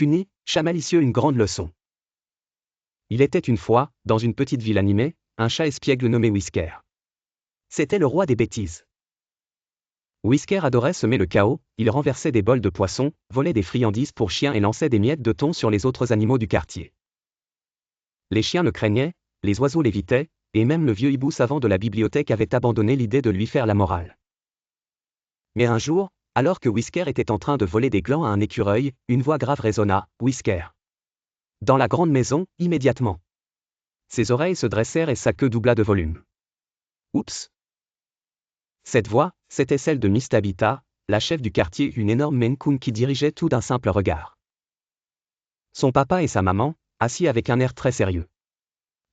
Impuni, chat malicieux, une grande leçon. Il était une fois, dans une petite ville animée, un chat espiègle nommé Whisker. C'était le roi des bêtises. Whisker adorait semer le chaos, il renversait des bols de poissons, volait des friandises pour chiens et lançait des miettes de thon sur les autres animaux du quartier. Les chiens le craignaient, les oiseaux l'évitaient, et même le vieux hibou savant de la bibliothèque avait abandonné l'idée de lui faire la morale. Mais un jour, alors que Whisker était en train de voler des glands à un écureuil, une voix grave résonna, « Whisker !» Dans la grande maison, immédiatement. Ses oreilles se dressèrent et sa queue doubla de volume. Oups! Cette voix, c'était celle de Miss Tabitha, la chef du quartier, une énorme Maine Coon qui dirigeait tout d'un simple regard. Son papa et sa maman, assis avec un air très sérieux.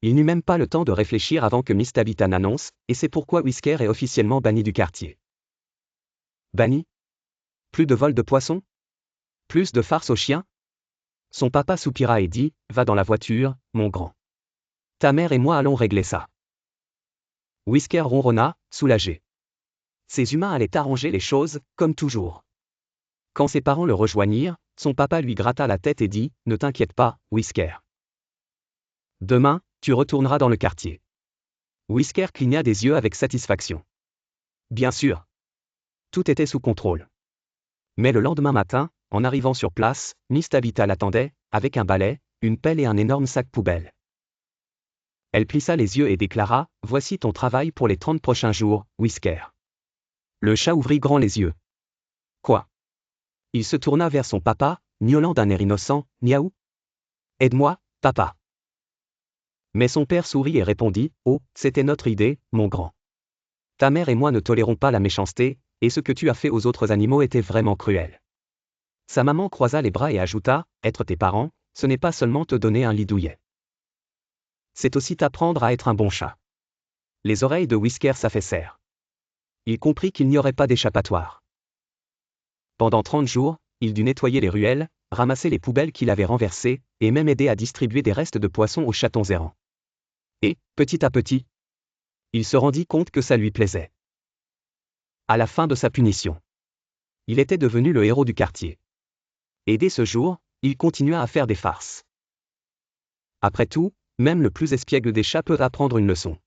Il n'eut même pas le temps de réfléchir avant que Miss Tabitha n'annonce, et c'est pourquoi Whisker est officiellement banni du quartier. Banni? Plus de vol de poissons? Plus de farce aux chiens? Son papa soupira et dit, « Va dans la voiture, mon grand. Ta mère et moi allons régler ça. » Whisker ronronna, soulagé. Ces humains allaient arranger les choses, comme toujours. Quand ses parents le rejoignirent, son papa lui gratta la tête et dit, « Ne t'inquiète pas, Whisker. Demain, tu retourneras dans le quartier. » Whisker cligna des yeux avec satisfaction. Bien sûr. Tout était sous contrôle. Mais le lendemain matin, en arrivant sur place, Miss Tabitha l'attendait, avec un balai, une pelle et un énorme sac poubelle. Elle plissa les yeux et déclara, « Voici ton travail pour les 30 prochains jours, Whisker. » Le chat ouvrit grand les yeux. Quoi? Il se tourna vers son papa, miaulant d'un air innocent, « Miaou? Aide-moi, papa. » Mais son père sourit et répondit, « Oh, c'était notre idée, mon grand. Ta mère et moi ne tolérons pas la méchanceté, et ce que tu as fait aux autres animaux était vraiment cruel. » Sa maman croisa les bras et ajouta, « Être tes parents, ce n'est pas seulement te donner un lit douillet. C'est aussi t'apprendre à être un bon chat. » Les oreilles de Whisker s'affaissèrent. Il comprit qu'il n'y aurait pas d'échappatoire. Pendant 30 jours, il dut nettoyer les ruelles, ramasser les poubelles qu'il avait renversées, et même aider à distribuer des restes de poissons aux chatons errants. Et, petit à petit, il se rendit compte que ça lui plaisait. À la fin de sa punition, il était devenu le héros du quartier. Et dès ce jour, il continua à faire des farces. Après tout, même le plus espiègle des chats peut apprendre une leçon.